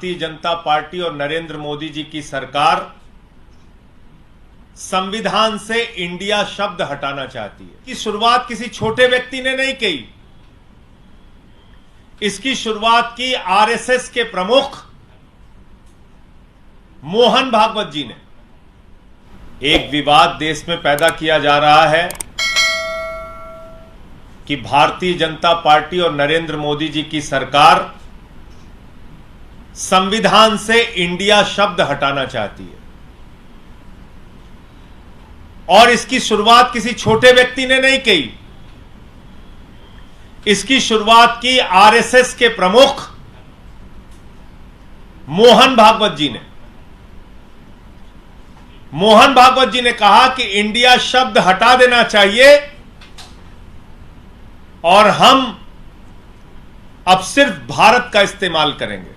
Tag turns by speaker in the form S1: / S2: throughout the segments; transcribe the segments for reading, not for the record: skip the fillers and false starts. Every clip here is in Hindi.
S1: भारतीय जनता पार्टी और नरेंद्र मोदी जी की सरकार संविधान से इंडिया शब्द हटाना चाहती है। की शुरुआत किसी छोटे व्यक्ति ने नहीं की, इसकी शुरुआत की आरएसएस के प्रमुख मोहन भागवत जी ने। एक विवाद देश में पैदा किया जा रहा है कि भारतीय जनता पार्टी और नरेंद्र मोदी जी की सरकार संविधान से इंडिया शब्द हटाना चाहती है और इसकी शुरुआत किसी छोटे व्यक्ति ने नहीं की, इसकी शुरुआत की आरएसएस के प्रमुख मोहन भागवत जी ने। मोहन भागवत जी ने कहा कि इंडिया शब्द हटा देना चाहिए और हम अब सिर्फ भारत का इस्तेमाल करेंगे।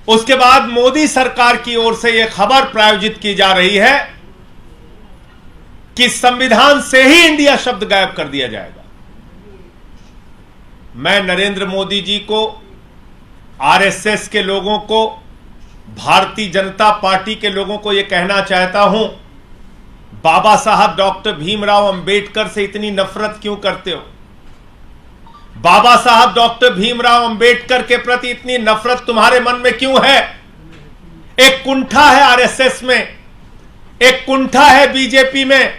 S1: उसके बाद मोदी सरकार की ओर से यह खबर प्रायोजित की जा रही है कि संविधान से ही इंडिया शब्द गायब कर दिया जाएगा। मैं नरेंद्र मोदी जी को, आरएसएस के लोगों को, भारतीय जनता पार्टी के लोगों को यह कहना चाहता हूं, बाबा साहब डॉक्टर भीमराव अंबेडकर से इतनी नफरत क्यों करते हो? बाबा साहब डॉक्टर भीमराव अंबेडकर के प्रति इतनी नफरत तुम्हारे मन में क्यों है? एक कुंठा है आरएसएस में, एक कुंठा है बीजेपी में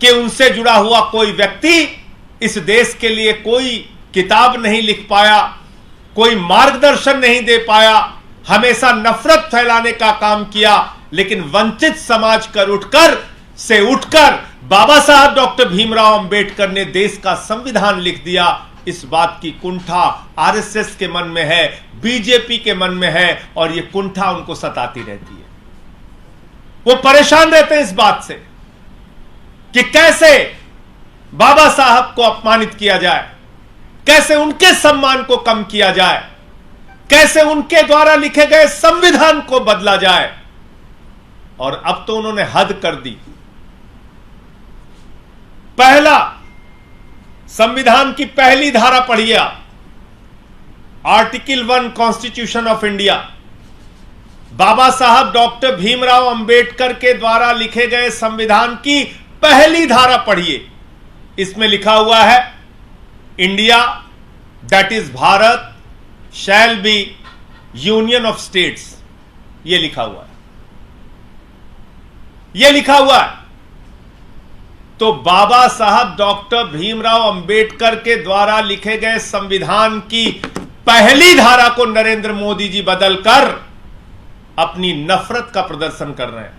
S1: कि उनसे जुड़ा हुआ कोई व्यक्ति इस देश के लिए कोई किताब नहीं लिख पाया, कोई मार्गदर्शन नहीं दे पाया, हमेशा नफरत फैलाने का काम किया। लेकिन वंचित समाज से उठकर बाबा साहब डॉक्टर भीमराव अंबेडकर ने देश का संविधान लिख दिया। इस बात की कुंठा आरएसएस के मन में है, बीजेपी के मन में है और यह कुंठा उनको सताती रहती है। वो परेशान रहते हैं इस बात से कि कैसे बाबा साहब को अपमानित किया जाए, कैसे उनके सम्मान को कम किया जाए, कैसे उनके द्वारा लिखे गए संविधान को बदला जाए। और अब तो उन्होंने हद कर दी। पहला, संविधान की पहली धारा पढ़िए आप, आर्टिकल 1 कॉन्स्टिट्यूशन ऑफ इंडिया। बाबा साहब डॉक्टर भीमराव अंबेडकर के द्वारा लिखे गए संविधान की पहली धारा पढ़िए। इसमें लिखा हुआ है, India that is Bharat shall be union of states. यह लिखा हुआ है, यह लिखा हुआ है। तो बाबा साहब डॉक्टर भीमराव अंबेडकर के द्वारा लिखे गए संविधान की पहली धारा को नरेंद्र मोदी जी बदलकर अपनी नफरत का प्रदर्शन कर रहे हैं,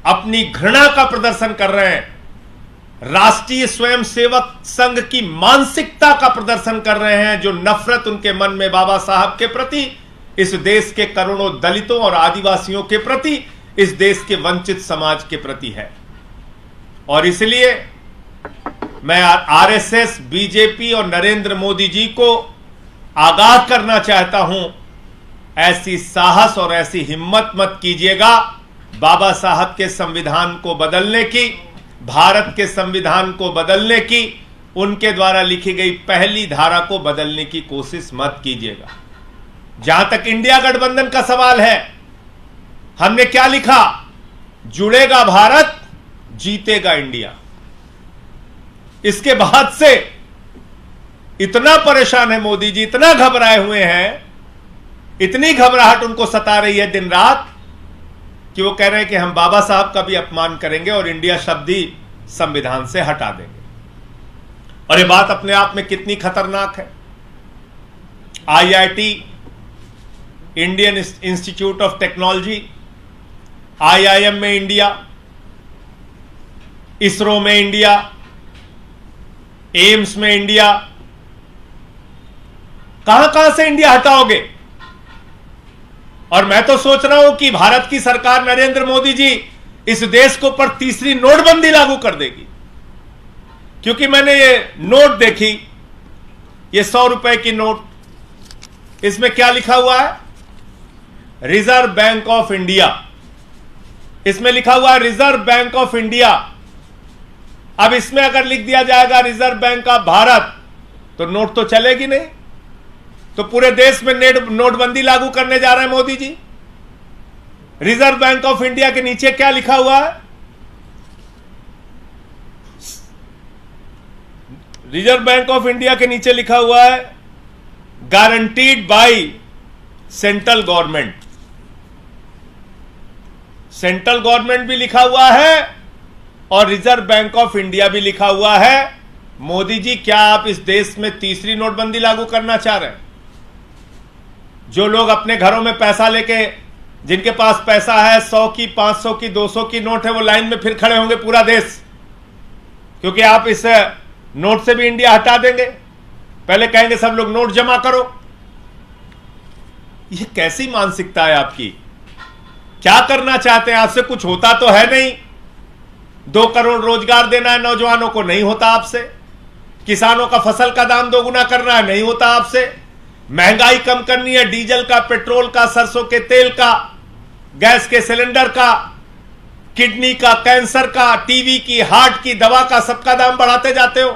S1: अपनी घृणा का प्रदर्शन कर रहे हैं, राष्ट्रीय स्वयंसेवक संघ की मानसिकता का प्रदर्शन कर रहे हैं, जो नफरत उनके मन में बाबा साहब के प्रति, इस देश के करोड़ों दलितों और आदिवासियों के प्रति, इस देश के वंचित समाज के प्रति है। और इसलिए मैं आरएसएस, बीजेपी और नरेंद्र मोदी जी को आगाह करना चाहता हूं, ऐसी साहस और ऐसी हिम्मत मत कीजिएगा बाबा साहब के संविधान को बदलने की, भारत के संविधान को बदलने की, उनके द्वारा लिखी गई पहली धारा को बदलने की कोशिश मत कीजिएगा। जहां तक इंडिया गठबंधन का सवाल है, हमने क्या लिखा? जुड़ेगा भारत, जीतेगा इंडिया। इसके बाद से इतना परेशान है मोदी जी, इतना घबराए हुए हैं, इतनी घबराहट उनको सता रही है दिन रात कि वो कह रहे हैं कि हम बाबा साहब का भी अपमान करेंगे और इंडिया शब्द ही संविधान से हटा देंगे। और ये बात अपने आप में कितनी खतरनाक है। IIT, Indian institute of technology, IIM में इंडिया, इसरो में इंडिया, एम्स में इंडिया, कहां कहां से इंडिया हटाओगे? और मैं तो सोच रहा हूं कि भारत की सरकार, नरेंद्र मोदी जी, इस देश के ऊपर तीसरी नोटबंदी लागू कर देगी। क्योंकि मैंने ये नोट देखी, ये 100 रुपए की नोट, इसमें क्या लिखा हुआ है? Reserve bank of India. इसमें लिखा हुआ है रिजर्व बैंक ऑफ इंडिया। अब इसमें अगर लिख दिया जाएगा रिजर्व बैंक ऑफ भारत, तो नोट तो चलेगी नहीं। तो पूरे देश में नोटबंदी लागू करने जा रहे हैं Modi ji. Reserve bank of India के नीचे क्या लिखा हुआ है? रिजर्व बैंक ऑफ इंडिया के नीचे लिखा हुआ है guaranteed by central government. Central government भी लिखा हुआ है और रिजर्व बैंक ऑफ इंडिया भी लिखा हुआ है। मोदी जी, क्या आप इस देश में तीसरी नोटबंदी लागू करना चाह रहे हैं? जो लोग अपने घरों में पैसा लेके, जिनके पास पैसा है 100 की, 500 की, 200 की नोट है, वो लाइन में फिर खड़े होंगे पूरा देश, क्योंकि आप इस नोट से भी इंडिया हटा देंगे। पहले कहेंगे सब लोग नोट जमा करो। ये कैसी मानसिकता है आपकी? क्या करना चाहते हैं? आपसे कुछ होता तो है नहीं। 2 करोड़ रोजगार देना है नौजवानों को, नहीं होता आपसे। किसानों का फसल का दाम दोगुना करना है, नहीं होता आपसे। महंगाई कम करनी है, डीजल का, पेट्रोल का, सरसों के तेल का, गैस के सिलेंडर का, किडनी का, कैंसर का, टीवी की, हार्ट की दवा का, सबका दाम बढ़ाते जाते हो।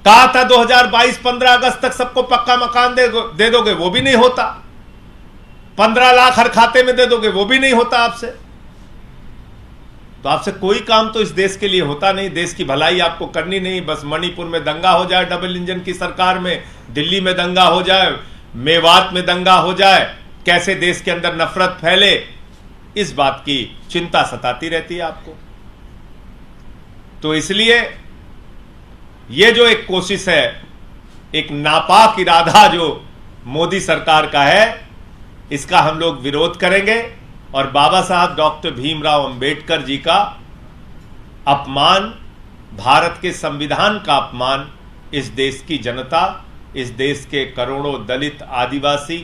S1: कहा था 2022 15 अगस्त तक सबको पक्का मकान दे दोगे, वो भी नहीं होता। 15 लाख हर खाते में दे दोगे, वो भी नहीं होता आपसे। तो आपसे कोई काम तो इस देश के लिए होता नहीं। देश की भलाई आपको करनी नहीं, बस मणिपुर में दंगा हो जाए डबल इंजन की सरकार में, दिल्ली में दंगा हो जाए, मेवात में दंगा हो जाए, कैसे देश के अंदर नफरत फैले, इस बात की चिंता सताती रहती है आपको। तो इसलिए यह जो एक कोशिश है, एक नापाक इरादा जो मोदी सरकार का है, इसका हम लोग विरोध करेंगे और बाबा साहब डॉक्टर भीमराव अंबेडकर जी का अपमान, भारत के संविधान का अपमान, इस देश की जनता, इस देश के करोड़ों दलित, आदिवासी,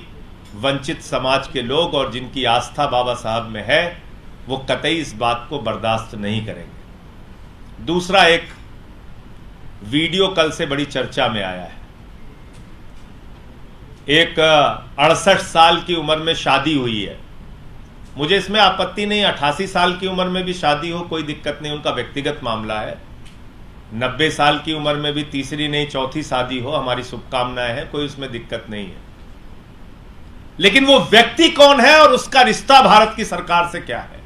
S1: वंचित समाज के लोग और जिनकी आस्था बाबा साहब में है, वो कतई इस बात को बर्दाश्त नहीं करेंगे। दूसरा, एक वीडियो कल से बड़ी चर्चा में आया है। एक 68 साल की उम्र में शादी हुई है। मुझे इसमें आपत्ति नहीं, 88 साल की उम्र में भी शादी हो, कोई दिक्कत नहीं, उनका व्यक्तिगत मामला है। 90 साल की उम्र में भी तीसरी नहीं चौथी शादी हो, हमारी शुभकामनाएं हैं, कोई उसमें दिक्कत नहीं है। लेकिन वो व्यक्ति कौन है और उसका रिश्ता भारत की सरकार से क्या है,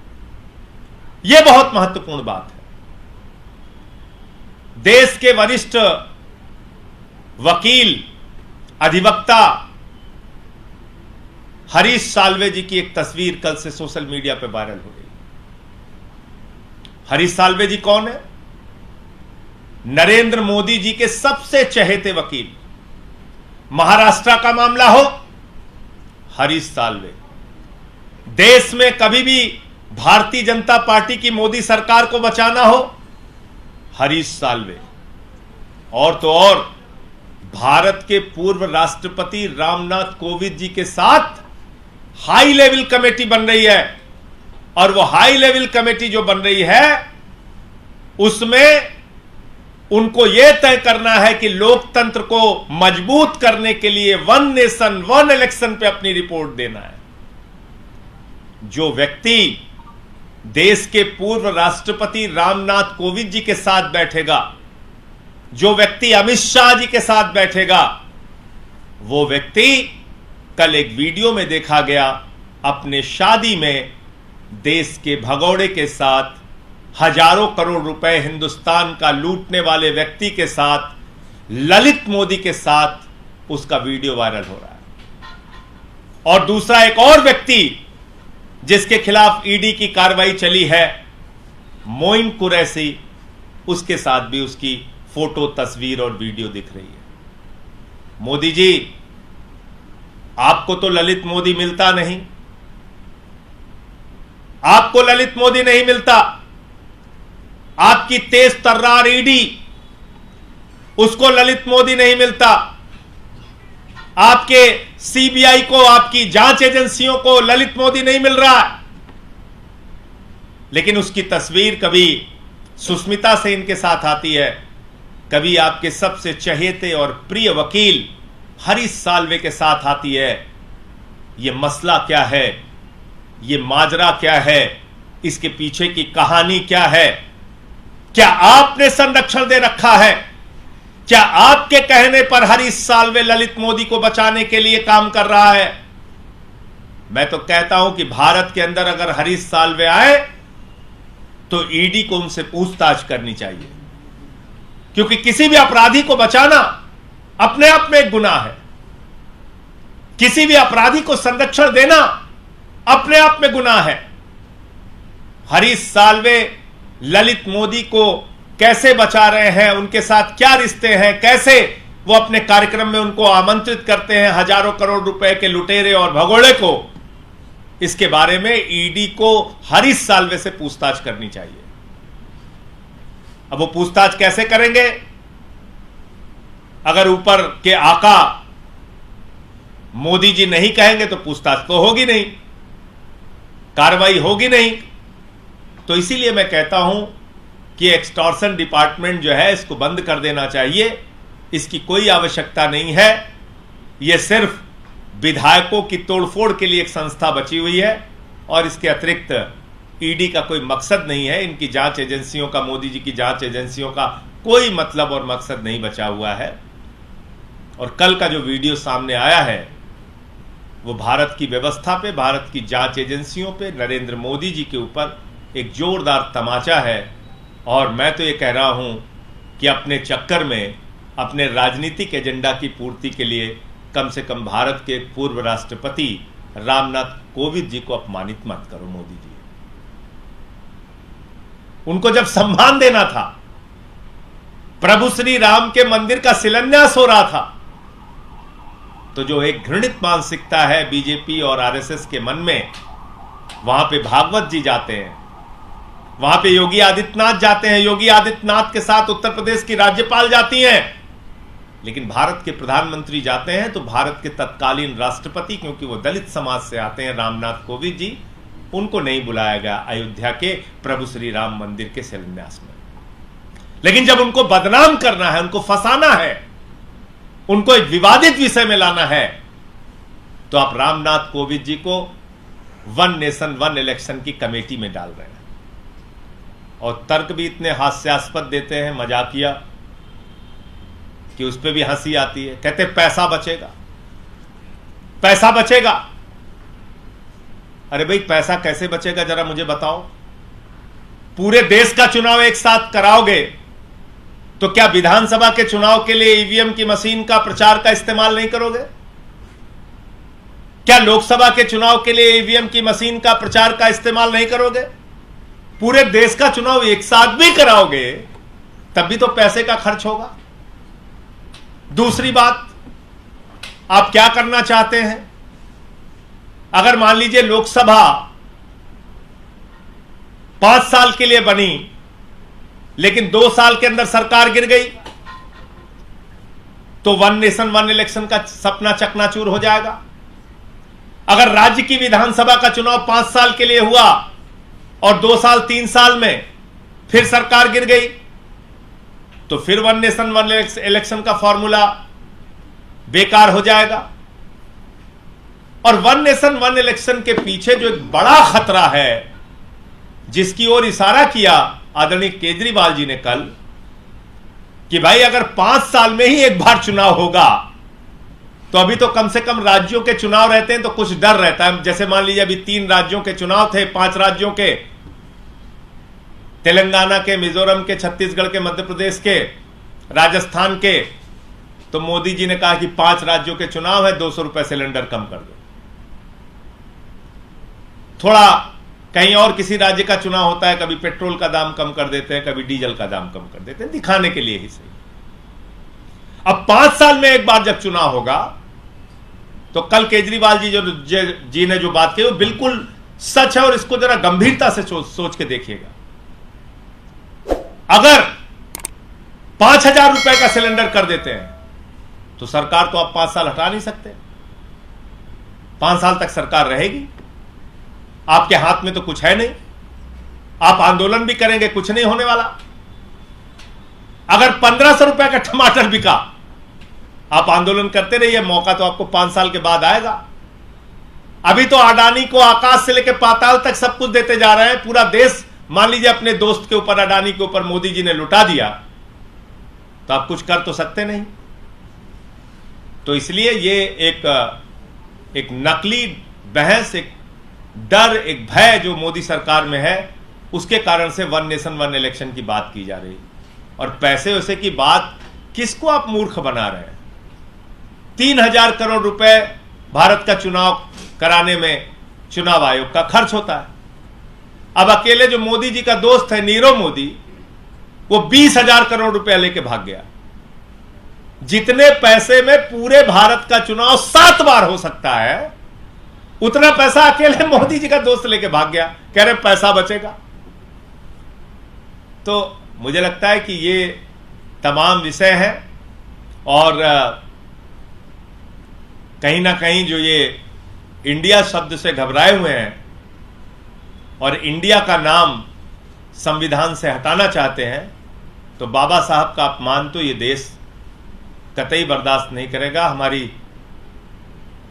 S1: यह बहुत महत्वपूर्ण बात है। देश के वरिष्ठ वकील, अधिवक्ता हरीश साल्वे जी की एक तस्वीर कल से सोशल मीडिया पर वायरल हो रही। हरीश साल्वे जी कौन है? नरेंद्र मोदी जी के सबसे चहेते वकील। महाराष्ट्र का मामला हो, हरीश साल्वे। देश में कभी भी भारतीय जनता पार्टी की मोदी सरकार को बचाना हो, हरीश साल्वे। और तो और भारत के पूर्व राष्ट्रपति रामनाथ कोविंद जी के साथ हाई लेवल कमेटी बन रही है, और वो हाई लेवल कमेटी जो बन रही है उसमें उनको यह तय करना है कि लोकतंत्र को मजबूत करने के लिए 1 नेशन 1 इलेक्शन पे अपनी रिपोर्ट देना है। जो व्यक्ति देश के पूर्व राष्ट्रपति रामनाथ कोविंद जी के साथ बैठेगा, जो व्यक्ति अमित शाह जी के साथ बैठेगा, वो व्यक्ति कल एक वीडियो में देखा गया अपने शादी में देश के भगोड़े के साथ, हजारों करोड़ रुपए हिंदुस्तान का लूटने वाले व्यक्ति के साथ, ललित मोदी के साथ उसका वीडियो वायरल हो रहा है। और दूसरा, एक और व्यक्ति जिसके खिलाफ ईडी की कार्रवाई चली है, मोइन कुरैशी, उसके साथ भी उसकी फोटो, तस्वीर और वीडियो दिख रही है। मोदी जी, आपको तो ललित मोदी मिलता नहीं, आपको ललित मोदी नहीं मिलता। आपकी तेज तर्रार ईडी, उसको ललित मोदी नहीं मिलता। आपके सीबीआई को, आपकी जांच एजेंसियों को ललित मोदी नहीं मिल रहा है। लेकिन उसकी तस्वीर कभी सुष्मिता सेन के साथ आती है, कभी आपके सबसे चहेते और प्रिय वकील हरीश साल्वे के साथ आती है। यह मसला क्या है, यह माजरा क्या है, इसके पीछे की कहानी क्या है? क्या आपने संरक्षण दे रखा है क्या आपके कहने पर हरीश साल्वे ललित मोदी को बचाने के लिए काम कर रहा है? मैं तो कहता हूं कि भारत के अंदर अगर हरीश साल्वे आए तो ईडी को उनसे पूछताछ करनी चाहिए, क्योंकि किसी भी अपराधी को बचाना अपने आप में एक गुनाह है। किसी भी अपराधी को संरक्षण देना अपने आप में गुनाह है। हरीश साल्वे ललित मोदी को कैसे बचा रहे हैं, उनके साथ क्या रिश्ते हैं, कैसे वो अपने कार्यक्रम में उनको आमंत्रित करते हैं हजारों करोड़ रुपए के लुटेरे और भगोड़े को, इसके बारे में ईडी को हरीश साल्वे से पूछताछ करनी चाहिए। अब वो पूछताछ कैसे करेंगे? अगर ऊपर के आका मोदी जी नहीं कहेंगे तो पूछताछ तो होगी नहीं, कार्रवाई होगी नहीं। तो इसीलिए मैं कहता हूं कि एक्सटॉर्शन डिपार्टमेंट जो है इसको बंद कर देना चाहिए। इसकी कोई आवश्यकता नहीं है। यह सिर्फ विधायकों की तोड़फोड़ के लिए एक संस्था बची हुई है और इसके अतिरिक्त ईडी का कोई मकसद नहीं है। इनकी जांच एजेंसियों का, मोदी जी की जांच एजेंसियों का कोई मतलब और मकसद नहीं बचा हुआ है। और कल का जो वीडियो सामने आया है वो भारत की व्यवस्था पे, भारत की जांच एजेंसियों पे, नरेंद्र मोदी जी के ऊपर एक जोरदार तमाचा है। और मैं तो ये कह रहा हूं कि अपने चक्कर में, अपने राजनीतिक एजेंडा की पूर्ति के लिए कम से कम भारत के पूर्व राष्ट्रपति रामनाथ कोविंद जी को अपमानित मत करो। मोदी जी, उनको जब सम्मान देना था, प्रभु श्री राम के मंदिर का शिलान्यास हो रहा था, तो जो एक घृणित मानसिकता है बीजेपी और आरएसएस के मन में, वहां पे भागवत जी जाते हैं, वहां पे योगी आदित्यनाथ जाते हैं, योगी आदित्यनाथ के साथ उत्तर प्रदेश की राज्यपाल जाती हैं, लेकिन भारत के प्रधानमंत्री जाते हैं तो भारत के तत्कालीन राष्ट्रपति, क्योंकि वो दलित समाज से आते हैं, रामनाथ कोविंद जी, उनको नहीं बुलाया गया अयोध्या के प्रभु श्री राम मंदिर के शिलान्यास में। लेकिन जब उनको बदनाम करना है, उनको फंसाना है, उनको एक विवादित विषय में लाना है, तो आप रामनाथ कोविंद जी को वन नेशन वन इलेक्शन की कमेटी में डाल रहे हैं। और तर्क भी इतने हास्यास्पद देते हैं, मजाकिया, कि उस पर भी हंसी आती है। कहते पैसा बचेगा, पैसा बचेगा। अरे भाई, पैसा कैसे बचेगा जरा मुझे बताओ। पूरे देश का चुनाव एक साथ कराओगे तो क्या विधानसभा के चुनाव के लिए ईवीएम की मशीन का प्रचार का इस्तेमाल नहीं करोगे? क्या लोकसभा के चुनाव के लिए ईवीएम की मशीन का प्रचार का इस्तेमाल नहीं करोगे? पूरे देश का चुनाव एक साथ भी कराओगे तब भी तो पैसे का खर्च होगा। दूसरी बात, आप क्या करना चाहते हैं? अगर मान लीजिए लोकसभा 5 साल के लिए बनी, लेकिन 2 साल के अंदर सरकार गिर गई, तो वन नेशन वन इलेक्शन का सपना चकनाचूर हो जाएगा। अगर राज्य की विधानसभा का चुनाव 5 साल के लिए हुआ और 2 साल 3 साल में फिर सरकार गिर गई, तो फिर वन नेशन वन इलेक्शन का फॉर्मूला बेकार हो जाएगा। और वन नेशन वन इलेक्शन के पीछे जो एक बड़ा खतरा है, जिसकी ओर इशारा किया आदरणीय केजरीवाल जी ने कल, कि भाई अगर 5 साल में ही एक बार चुनाव होगा, तो अभी तो कम से कम राज्यों के चुनाव रहते हैं तो कुछ डर रहता है। जैसे मान लीजिए अभी 3 राज्यों के चुनाव थे, 5 राज्यों के, तेलंगाना के, मिजोरम के, छत्तीसगढ़ के, मध्य प्रदेश के, राजस्थान के, तो मोदी जी ने कहा कि 5 राज्यों के चुनाव है, 200 रुपए सिलेंडर कम कर दो। थोड़ा कहीं और किसी राज्य का चुनाव होता है, कभी पेट्रोल का दाम कम कर देते हैं, कभी डीजल का दाम कम कर देते हैं, दिखाने के लिए ही सही। अब 5 साल में एक बार जब चुनाव होगा, तो कल केजरीवाल जी ने जो बात की वो बिल्कुल सच है, और इसको जरा गंभीरता से सोच के देखिएगा। अगर 5,000 रुपए का सिलेंडर कर देते हैं तो सरकार तो आप 5 साल हटा नहीं सकते। 5 साल तक सरकार रहेगी, आपके हाथ में तो कुछ है नहीं। आप आंदोलन भी करेंगे, कुछ नहीं होने वाला। अगर 1,500 रुपए का टमाटर बिका, आप आंदोलन करते रहिए, मौका तो आपको 5 साल के बाद आएगा। अभी तो अडानी को आकाश से लेकर पाताल तक सब कुछ देते जा रहे हैं। पूरा देश मान लीजिए अपने दोस्त के ऊपर, अडानी के ऊपर मोदी जी ने लुटा दिया, तो आप कुछ कर तो सकते नहीं। तो इसलिए ये एक नकली बहस, एक डर, एक भय जो मोदी सरकार में है, उसके कारण से वन नेशन वन इलेक्शन की बात की जा रही है। और पैसे वैसे की बात, किसको आप मूर्ख बना रहे हैं? 3,000 करोड़ रुपए भारत का चुनाव कराने में चुनाव आयोग का खर्च होता है। अब अकेले जो मोदी जी का दोस्त है नीरव मोदी, वो 20,000 करोड़ रुपया लेके भाग गया। जितने पैसे में पूरे भारत का चुनाव 7 बार हो सकता है, उतना पैसा अकेले मोदी जी का दोस्त लेके भाग गया, कह रहे पैसा बचेगा। तो मुझे लगता है कि ये तमाम विषय हैं और कहीं ना कहीं जो ये इंडिया शब्द से घबराए हुए हैं और इंडिया का नाम संविधान से हटाना चाहते हैं, तो बाबा साहब का अपमान तो ये देश कतई बर्दाश्त नहीं करेगा। हमारी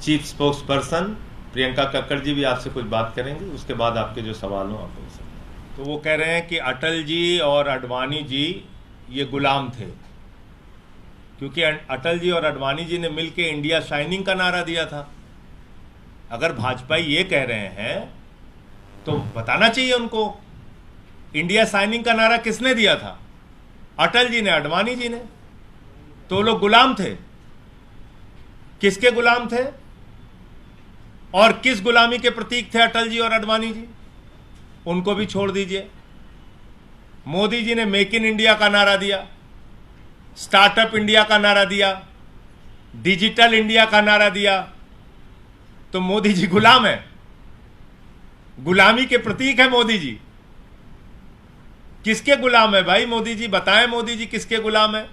S1: chief spokesperson Priyanka Kakkar ji भी आपसे कुछ बात करेंगे, उसके बाद आपके जो सवाल हो आप पूछ सकते हैं। तो वो कह रहे हैं कि अटल जी और आडवाणी जी ये गुलाम थे, क्योंकि अटल जी और आडवाणी जी ने मिलकर इंडिया शाइनिंग का नारा दिया था। अगर भाजपा ये कह रहे हैं तो बताना चाहिए उनको, इंडिया शाइनिंग का नारा किसने दिया था? अटल जी ने, आडवाणी जी ने। तो लोग गुलाम थे। किसके गुलाम थे और किस गुलामी के प्रतीक थे अटल जी और आडवाणी जी? उनको भी छोड़ दीजिए। मोदी जी ने मेक इन इंडिया का नारा दिया, स्टार्टअप इंडिया का नारा दिया, डिजिटल इंडिया का नारा दिया, तो मोदी जी गुलाम है? गुलामी के प्रतीक है मोदी जी। किसके गुलाम है भाई मोदी जी? बताएं मोदी जी किसके गुलाम है?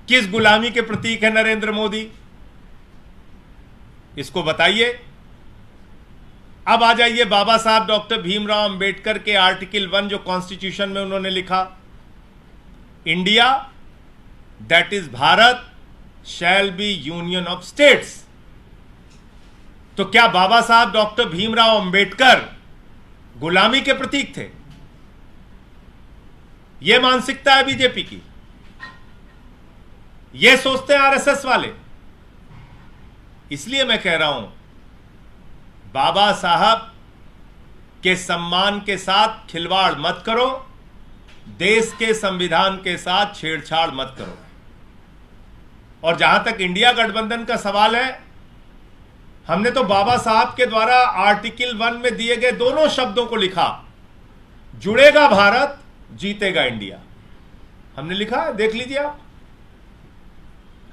S1: किस गुलामी के प्रतीक है नरेंद्र मोदी? इसको बताइए। अब आ जाइए बाबा साहब डॉक्टर भीमराव अंबेडकर के आर्टिकल 1 जो कॉन्स्टिट्यूशन में उन्होंने लिखा, India that is Bharat shall be union of states. तो क्या बाबा साहब डॉक्टर भीमराव अंबेडकर गुलामी के प्रतीक थे? यह मानसिकता है बीजेपी की, यह सोचते हैं आरएसएस वाले। इसलिए मैं कह रहा हूं, बाबा साहब के सम्मान के साथ खिलवाड़ मत करो, देश के संविधान के साथ छेड़छाड़ मत करो। और जहां तक इंडिया गठबंधन का सवाल है, हमने तो बाबा साहब के द्वारा आर्टिकल 1 में दिए गए दोनों शब्दों को लिखा, जुड़ेगा भारत जीतेगा इंडिया। हमने लिखा है, देख लीजिए आप।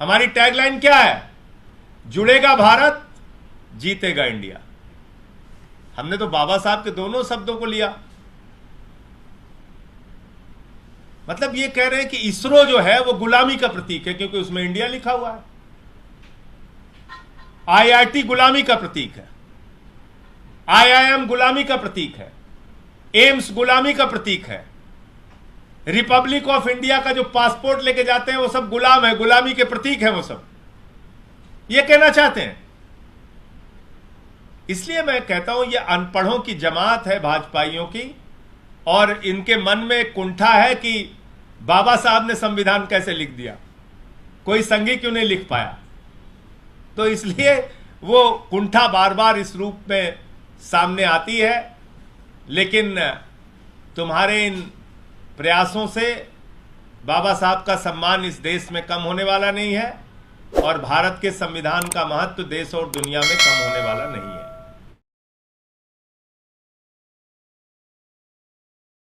S1: हमारी टैगलाइन क्या है? जुड़ेगा भारत जीतेगा इंडिया। हमने तो बाबा साहब के दोनों शब्दों को लिया। मतलब ये कह रहे हैं कि इसरो जो है वो गुलामी का प्रतीक है, क्योंकि उसमें इंडिया लिखा हुआ है। आईआईटी गुलामी का प्रतीक है, आईआईएम गुलामी का प्रतीक है, एम्स गुलामी का प्रतीक है, रिपब्लिक ऑफ इंडिया का जो पासपोर्ट लेके जाते हैं वो सब गुलाम है, गुलामी के प्रतीक है वो सब। ये कहना चाहते हैं। इसलिए मैं कहता हूं ये अनपढ़ों की जमात है भाजपाइयों की, और इनके मन में कुंठा है कि बाबा साहब ने संविधान कैसे लिख दिया, कोई संघी क्यों नहीं लिख पाया। तो इसलिए वो कुंठा बार बार इस रूप में सामने आती है। लेकिन तुम्हारे इन प्रयासों से बाबा साहब का सम्मान इस देश में कम होने वाला नहीं है, और भारत के संविधान का महत्व देश और दुनिया में कम होने वाला नहीं है।